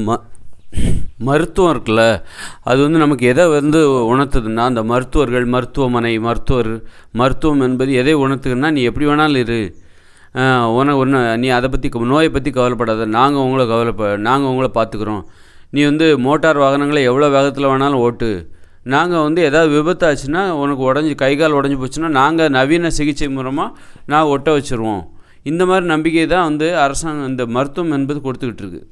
ம மருத்துவம் இருக்குல்ல, அது நமக்கு எதை உணர்த்துதுன்னா, அந்த மருத்துவர்கள், மருத்துவமனை, மருத்துவம் என்பது எதை உணர்த்துதுன்னா, நீ எப்படி வேணாலும் இரு, நீ அதை பற்றி நோயை பற்றி கவலைப்படாத, நாங்கள் உங்களை பார்த்துக்குறோம். நீ மோட்டார் வாகனங்களை எவ்வளோ வேகத்தில் வேணாலும் ஓட்டு, நாங்கள் ஏதாவது விபத்து ஆச்சுன்னா, உனக்கு கை கால் உடஞ்சி போச்சுன்னா, நாங்கள் நவீன சிகிச்சை மூலமாக ஒட்ட வச்சுருவோம். இந்த மாதிரி நம்பிக்கை தான் அரசாங்கம் இந்த மருத்துவம் என்பது கொடுத்துக்கிட்டு இருக்குது.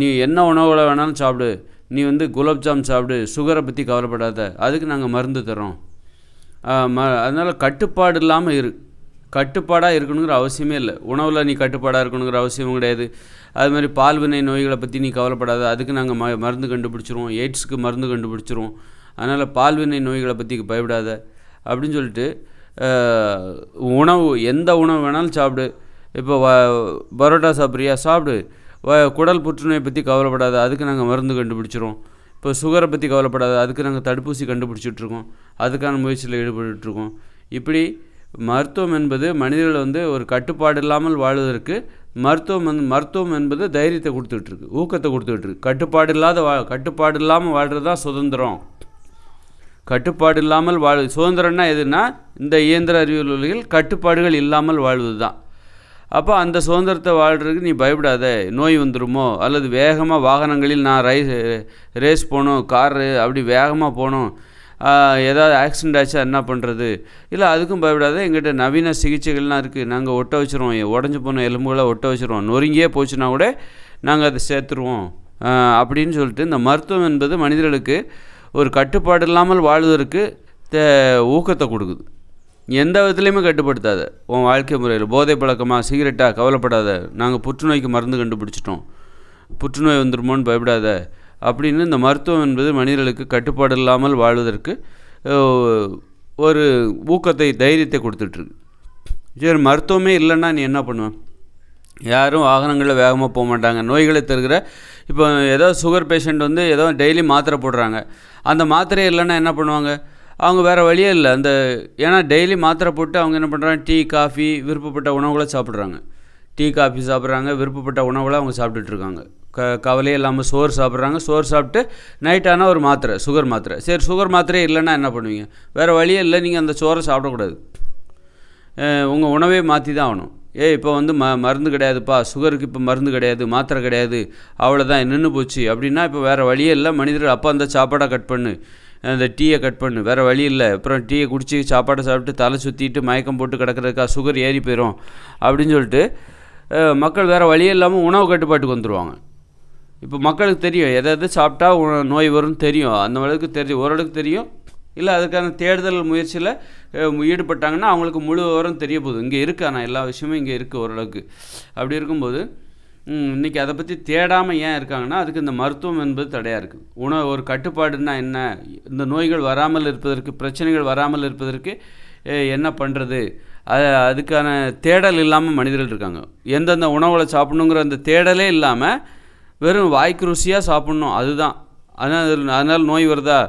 நீ என்ன உணவுகளை வேணாலும் சாப்பிடு, நீ குலாப்ஜாம் சாப்பிடு, சுகரை பற்றி கவலைப்படாத, அதுக்கு நாங்கள் மருந்து தரோம். அதனால் கட்டுப்பாடு இல்லாமல் கட்டுப்பாடாக இருக்கணுங்கிற அவசியமே இல்லை. உணவில் நீ கட்டுப்பாடாக இருக்கணுங்கிற அவசியமும் கிடையாது. அதுமாதிரி பால்வினை நோய்களை பற்றி நீ கவலைப்படாத, அதுக்கு நாங்கள் மருந்து கண்டுபிடிச்சிருவோம். எய்ட்ஸுக்கு மருந்து கண்டுபிடிச்சிருவோம். அதனால் பால்வினை நோய்களை பற்றி பயப்படாத அப்படின்னு சொல்லிட்டு, எந்த உணவு வேணாலும் சாப்பிடு. இப்போ பரோட்டா சாப்பிட்றியா, சாப்பிடு. குடல் புற்றுநோயை பற்றி கவலைப்படாத, அதுக்கு நாங்கள் மருந்து கண்டுபிடிச்சிருவோம். இப்போ சுகரை பற்றி கவலைப்படாத, அதுக்கு நாங்கள் தடுப்பூசி கண்டுபிடிச்சிட்ருக்கோம். அதுக்கான முயற்சியில் ஈடுபட்டுருக்கோம். இப்படி மருத்துவம் என்பது மனிதர்கள் ஒரு கட்டுப்பாடு இல்லாமல் வாழ்வதற்கு மருத்துவம் என்பது தைரியத்தை கொடுத்துட்ருக்கு, ஊக்கத்தை கொடுத்துட்ருக்கு. கட்டுப்பாடு இல்லாமல் வாழ்கிறது தான் சுதந்திரம். கட்டுப்பாடு இல்லாமல் சுதந்திரம்னா எதுனா, இந்த இயந்திர அறிவியல் உலகில் கட்டுப்பாடுகள் இல்லாமல் வாழ்வது தான். அப்போ அந்த சுதந்திரத்தை வாழ்கிறதுக்கு நீ பயப்படாத. நோய் வந்துடுமோ, அல்லது வேகமாக வாகனங்களில் நான் ரேஸ் போகணும், காரு அப்படி வேகமாக போகணும், ஏதாவது ஆக்சிடெண்ட் ஆச்சா என்ன பண்ணுறது, இல்லை அதுக்கும் பயப்படாத. எங்கிட்ட நவீன சிகிச்சைகள்லாம் இருக்குது, நாங்கள் ஒட்ட வச்சுருவோம். உடஞ்சி போன எலும்புகளை ஒட்ட வச்சுருவோம். நொறுங்கியே போச்சுன்னா கூட நாங்கள் அதை சேர்த்துருவோம் அப்படின்னு சொல்லிட்டு, இந்த மருத்துவம் என்பது மனிதர்களுக்கு ஒரு கட்டுப்பாடு இல்லாமல் வாழ்வதற்கு ஊக்கத்தை கொடுக்குது. எந்த விதத்துலையுமே கட்டுப்படுத்தாத. உன் வாழ்க்கை முறையில் போதை பழக்கமாக, சிகரெட்டாக, கவலைப்படாத, நாங்கள் புற்றுநோய்க்கு மருந்து கண்டுபிடிச்சிட்டோம், புற்றுநோய் வந்துடுமோன்னு பயப்படாத அப்படின்னு இந்த மருத்துவம் என்பது மனிதர்களுக்கு கட்டுப்பாடு இல்லாமல் வாழ்வதற்கு ஒரு ஊக்கத்தை, தைரியத்தை கொடுத்துட்ருக்கு. சரி, மருத்துவமே இல்லைன்னா நீ என்ன பண்ணுவேன்? யாரும் வாகனங்களில் வேகமாக போக மாட்டாங்க. நோய்களை தருகிற இப்போ ஏதோ சுகர் பேஷண்ட் ஏதோ டெய்லி மாத்திரை போடுறாங்க. அந்த மாத்திரை இல்லைன்னா என்ன பண்ணுவாங்க? அவங்க வேறு வழியே இல்லை. ஏன்னா டெய்லி மாத்திரை போட்டு அவங்க என்ன பண்ணுறாங்க, டீ, காஃபி, விருப்பப்பட்ட உணவுகளை சாப்பிட்றாங்க. டீ, காஃபி சாப்பிட்றாங்க, விருப்பப்பட்ட உணவுகளை அவங்க சாப்பிட்டுட்ருக்காங்க. கவலையே இல்லாமல் சோறு சாப்பிட்றாங்க. சோறு சாப்பிட்டு நைட் ஆனால் ஒரு மாத்திரை, சுகர் மாத்திரை. சரி, சுகர் மாத்திரையே இல்லைன்னா என்ன பண்ணுவீங்க? வேறு வழியே இல்லை, நீங்கள் அந்த சோறை சாப்பிடக்கூடாது, உங்கள் உணவே மாற்றி தான் ஆகணும். இப்போ மருந்து கிடையாதுப்பா, சுகருக்கு இப்போ மருந்து கிடையாது, மாத்திரை கிடையாது, அவ்வளோதான், நின்று போச்சு அப்படின்னா இப்போ வேறு வழியே இல்லை. மனிதர்கள் அப்போ அந்த சாப்பாடை கட் பண்ணு, அந்த டீயை கட் பண்ணு, வேறு வழி இல்லை. அப்புறம் டீயை குடித்து சாப்பாடை சாப்பிட்டு தலை சுற்றிட்டு மயக்கம் போட்டு கிடக்கிறதுக்கா, சுகர் ஏறி போயிடும் அப்படின்னு சொல்லிட்டு மக்கள் வேறு வழியே இல்லாமல் உணவு கட்டுப்பாட்டுக்கு வந்துடுவாங்க. இப்போ மக்களுக்கு தெரியும் எதை சாப்பிட்டா நோய் வரும்னு தெரியும். அந்த அளவுக்கு ஓரளவுக்கு தெரியும். இல்லை அதுக்கான தேடுதல் முயற்சியில் ஈடுபட்டாங்கன்னா அவங்களுக்கு முழு விவரம் தெரிய போகுது. இங்கே இருக்குது, ஆனால் எல்லா விஷயமும் இங்கே இருக்குது ஓரளவுக்கு. அப்படி இருக்கும்போது இன்றைக்கி அதை பற்றி தேடாமல் ஏன் இருக்காங்கன்னா, அதுக்கு இந்த மருத்துவம் என்பது தடையாக இருக்குது. ஒரு கட்டுப்பாடுன்னா என்ன, இந்த நோய்கள் வராமல் இருப்பதற்கு, பிரச்சனைகள் வராமல் இருப்பதற்கு என்ன பண்ணுறது, அதுக்கான தேடல் இல்லாமல் மனிதர்கள் இருக்காங்க. எந்தெந்த உணவுகளை சாப்பிடணுங்கிற அந்த தேடலே இல்லாமல் வெறும் வாய்க்கு ருசியாக சாப்பிட்ணும், அதுதான். அதனால் நோய் வருதா,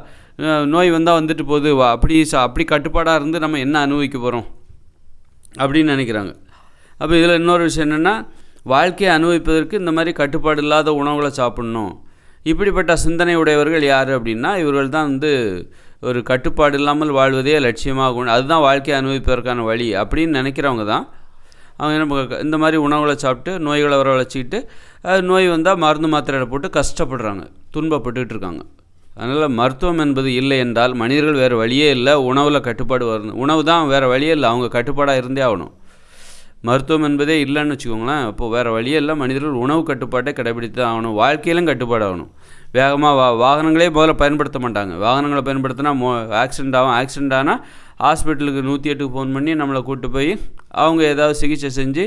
நோய் வந்தால் வந்துட்டு போகுது, அப்படி கட்டுப்பாடாக இருந்து நம்ம என்ன அனுபவிக்க போகிறோம் அப்படின்னு நினைக்கிறாங்க. அப்போ இதில் இன்னொரு விஷயம் என்னென்னா, வாழ்க்கையை அனுபவிப்பதற்கு இந்த மாதிரி கட்டுப்பாடு இல்லாத உணவுகளை சாப்பிட்ணும். இப்படிப்பட்ட சிந்தனை உடையவர்கள் யார் அப்படின்னா, இவர்கள் தான் ஒரு கட்டுப்பாடு இல்லாமல் வாழ்வதே லட்சியமாகும், அதுதான் வாழ்க்கையை அனுபவிப்பதற்கான வழி அப்படின்னு நினைக்கிறவங்க தான். அவங்க என்ன இந்த மாதிரி உணவுகளை சாப்பிட்டு நோய்களை வரவழைச்சிக்கிட்டு நோய் வந்தால் மருந்து மாத்திரைகளை போட்டு கஷ்டப்படுறாங்க, துன்பப்பட்டுக்கிட்டு இருக்காங்க. அதனால் மருத்துவம் என்பது இல்லை என்றால் மனிதர்கள் வேறு வழியே இல்லை, உணவில் கட்டுப்பாடு வரணும். உணவு தான் வேறு வழியே இல்லை, அவங்க கட்டுப்பாடாக இருந்தே ஆகணும். மருத்துவம் என்பதே இல்லைன்னு வச்சுக்கோங்களேன். இப்போது வேறு வழியே இல்லை, மனிதர்கள் உணவு கட்டுப்பாட்டை கடைபிடித்து தான் ஆகணும். வாழ்க்கையிலும் கட்டுப்பாடு ஆகணும். வேகமாக வாகனங்களே முதல்ல பயன்படுத்த மாட்டாங்க. வாகனங்களை பயன்படுத்தினா ஆக்சிடெண்ட் ஆனால் ஹாஸ்பிட்டலுக்கு 108க்கு ஃபோன் பண்ணி நம்மளை கூப்பிட்டு போய் அவங்க ஏதாவது சிகிச்சை செஞ்சு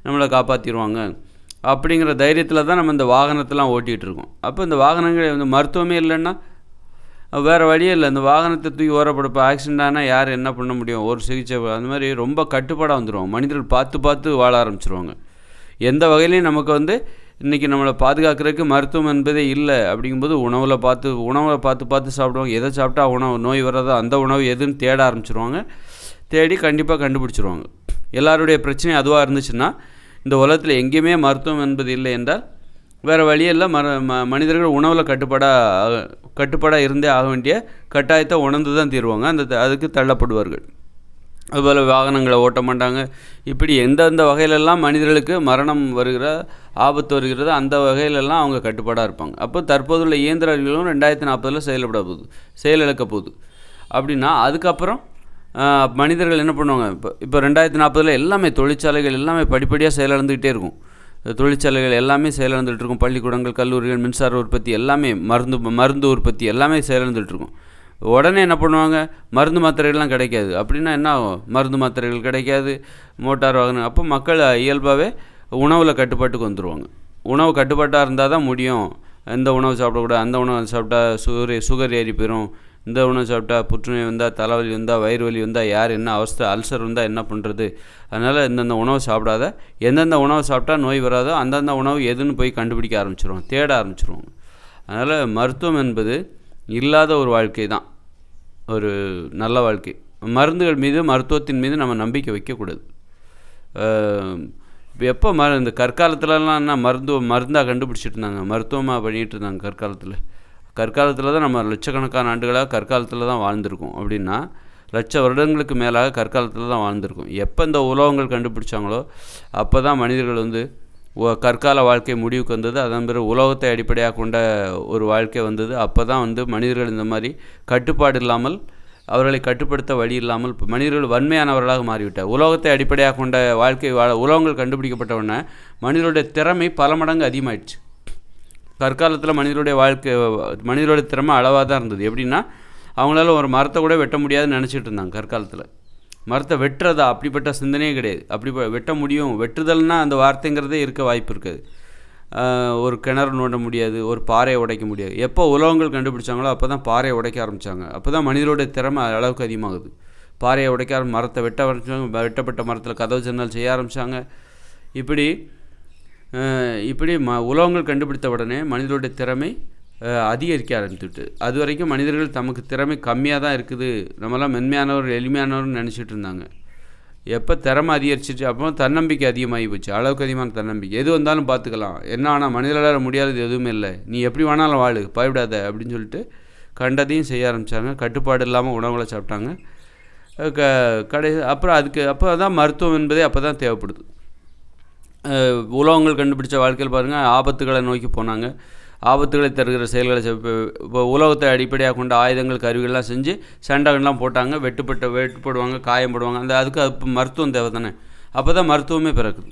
நம்மளை காப்பாற்றிடுவாங்க. அப்படிங்கிற தைரியத்தில் தான் நம்ம இந்த வாகனத்தெலாம் ஓட்டிகிட்டு இருக்கோம். அப்போ இந்த வாகனங்கள் மருத்துவமே இல்லைன்னா வேறு வழியே இல்லை. இந்த வாகனத்தை தூக்கி ஓரப்படுப்போ ஆக்சிடெண்ட் ஆனால் யார் என்ன பண்ண முடியும்? ஒரு சிகிச்சை அந்த மாதிரி ரொம்ப கட்டுப்பாடாக வந்துடுவாங்க. மனிதர்கள் பார்த்து வாழ ஆரம்பிச்சிருவாங்க. எந்த வகையிலையும் நமக்கு இன்றைக்கி நம்மளை பாதுகாக்கிறதுக்கு மருத்துவம் என்பதே இல்லை. அப்படிங்கும்போது உணவை பார்த்து சாப்பிடுவாங்க. எதை சாப்பிட்டா நோய் வர்றதோ அந்த உணவு எதுன்னு தேட ஆரம்பிச்சிருவாங்க. தேடி கண்டிப்பாக கண்டுபிடிச்சிருவாங்க. எல்லாருடைய பிரச்சனையும் அதுவாக இருந்துச்சுன்னா இந்த உலகத்தில் எங்கேயுமே மருத்துவம் என்பது இல்லை என்றால் வேறு வழியெல்லாம் மனிதர்கள் உணவில் கட்டுப்பாடாக இருந்தே ஆக வேண்டிய கட்டாயத்தை உணர்ந்து தான் தீருவாங்க. அதுக்கு தள்ளப்படுவார்கள். அதுபோல் வாகனங்களை ஓட்ட மாட்டாங்க. இப்படி எந்தெந்த வகையிலெல்லாம் மனிதர்களுக்கு மரணம் ஆபத்து வருகிறதோ அந்த வகையிலெல்லாம் அவங்க கட்டுப்பாடாக இருப்பாங்க. அப்போ தற்போதுள்ள இயந்திர அறிவியலும் 2040 செயலிழக்க போகுது. அப்படின்னா அதுக்கப்புறம் மனிதர்கள் என்ன பண்ணுவாங்க? இப்போ 2040 எல்லாமே தொழிற்சாலைகள் எல்லாமே படிப்படியாக செயலிழந்துக்கிட்டே இருக்கும். தொழிற்சாலைகள் எல்லாமே செயலிழந்துகிட்டு இருக்கும். பள்ளிக்கூடங்கள், கல்லூரிகள், மின்சார உற்பத்தி எல்லாமே, மருந்து உற்பத்தி எல்லாமே செயலிழந்துகிட்ருக்கும். உடனே என்ன பண்ணுவாங்க? மருந்து மாத்திரைகள்லாம் கிடைக்காது. அப்படின்னா என்ன ஆகும்? மருந்து மாத்திரைகள் கிடைக்காது, மோட்டார் வாகனம். அப்போ மக்கள் இயல்பாகவே உணவில் கட்டுப்பாட்டுக்கு வந்துடுவாங்க. உணவு கட்டுப்பாட்டாக இருந்தால் தான் முடியும். இந்த உணவு சாப்பிடக்கூடாது, அந்த உணவு சாப்பிட்டா சுகர் ஏறி போயிடும், இந்த உணவு சாப்பிட்டா புற்றுநோய் வந்தால், தலைவலி வந்தால், வயிறு வலி வந்தால், யார் என்ன அவஸ்தை, அல்சர் வந்தால் என்ன பண்ணுறது? அதனால் இந்தந்த உணவு சாப்பிடாத, எந்தெந்த உணவு சாப்பிட்டா நோய் வராதோ அந்தந்த உணவு எதுன்னு போய் கண்டுபிடிக்க ஆரம்பிச்சிருவோம், தேட ஆரம்பிச்சிருவாங்க. அதனால் மருத்துவம் என்பது இல்லாத ஒரு வாழ்க்கை தான் ஒரு நல்ல வாழ்க்கை. மருந்துகள் மீது, மருத்துவத்தின் மீது நம்ம நம்பிக்கை வைக்கக்கூடாது. எப்போ இந்த கற்காலத்துலலாம் என்ன மருந்தாக கண்டுபிடிச்சிட்டு இருந்தாங்க, மருத்துவமாக பண்ணிகிட்டு இருந்தாங்க. கற்காலத்தில் தான் நம்ம லட்சக்கணக்கான ஆண்டுகளாக கற்காலத்தில் தான் வாழ்ந்திருக்கோம். அப்படின்னா லட்ச வருடங்களுக்கு மேலாக கற்காலத்தில் தான் வாழ்ந்திருக்கும். எப்போ இந்த உலோகங்கள் கண்டுபிடிச்சாங்களோ அப்போ தான் மனிதர்கள் கற்கால வாழ்க்கை முடிவுக்கு வந்தது. அதன் பிறகு உலோகத்தை அடிப்படையாக கொண்ட ஒரு வாழ்க்கை வந்தது. அப்போ தான் மனிதர்கள் இந்த மாதிரி கட்டுப்பாடு இல்லாமல், அவர்களை கட்டுப்படுத்த வழி இல்லாமல் மனிதர்கள் வன்மையானவர்களாக மாறிவிட்டார். உலோகத்தை அடிப்படையாக கொண்ட வாழ்க்கை உலோகங்கள் கண்டுபிடிக்கப்பட்ட உடனே மனிதனுடைய திறமை பல மடங்கு அதிகமாகிடுச்சு. கற்காலத்தில் மனிதனுடைய திறமை அளவாக தான் இருந்தது. எப்படின்னா அவங்களால ஒரு மரத்தை கூட வெட்ட முடியாதுன்னு நினச்சிட்டு இருந்தாங்க. கற்காலத்தில் மரத்தை வெட்டுறதா அப்படிப்பட்ட சிந்தனையே கிடையாது. அப்படி வெட்ட முடியும், வெட்டுதல்னால் அந்த வார்த்தைங்கிறதே இருக்க வாய்ப்பு இருக்காது. ஒரு கிணறு நோண்ட முடியாது, ஒரு பாறையை உடைக்க முடியாது. எப்போ உலோகங்கள் கண்டுபிடிச்சாங்களோ அப்போ தான் பாறையை உடைக்க ஆரம்பித்தாங்க. அப்போ தான் மனிதனுடைய திறமை அளவுக்கு அதிகமாகுது. பாறையை உடைக்க மரத்தை வெட்ட ஆரம்பித்தாங்க. வெட்டப்பட்ட மரத்தில் கதவு ஜன்னல் செய்ய ஆரம்பித்தாங்க. இப்படி உலோகங்கள் கண்டுபிடித்த உடனே மனிதனுடைய திறமை அதிகரிக்க ஆரம்பித்துவிட்டு, அது வரைக்கும் மனிதர்கள் தமக்கு திறமை கம்மியாக தான் இருக்குது, நம்மளாம் மென்மையானவர் எளிமையானவர்னு நினச்சிட்டு இருந்தாங்க. எப்போ திறமை அதிகரிச்சிச்சு அப்போ தன்னம்பிக்கை அதிகமாகி போச்சு. அளவுக்கு அதிகமான தன்னம்பிக்கை. எது வந்தாலும் பார்த்துக்கலாம், என்ன ஆனால் மனிதர்களால் முடியாதது எதுவுமே இல்லை, நீ எப்படி வேணாலும் வாழு, பயப்படாத அப்படின்னு சொல்லிட்டு கண்டதையும் செய்ய ஆரம்பித்தாங்க. கட்டுப்பாடு இல்லாமல் உணவுகளை சாப்பிட்டாங்க. அப்புறம் அப்போ தான் மருத்துவம் என்பதே அப்போ தான் தேவைப்படுது. உலோகங்கள் கண்டுபிடிச்ச வாழ்க்கையில் பாருங்கள், ஆபத்துகளை நோக்கி போனாங்க. ஆபத்துகளை தருகிற செயல்களை இப்போ உலோகத்தை அடிப்படையாக கொண்ட ஆயுதங்கள், கருவிகள்லாம் செஞ்சு சண்டைகள்லாம் போட்டாங்க. வெட்டுப்படுவாங்க, காயப்படுவாங்க. அதுக்கு மருத்துவம் தேவை தானே. அப்போ தான் மருத்துவமே பிறக்குது.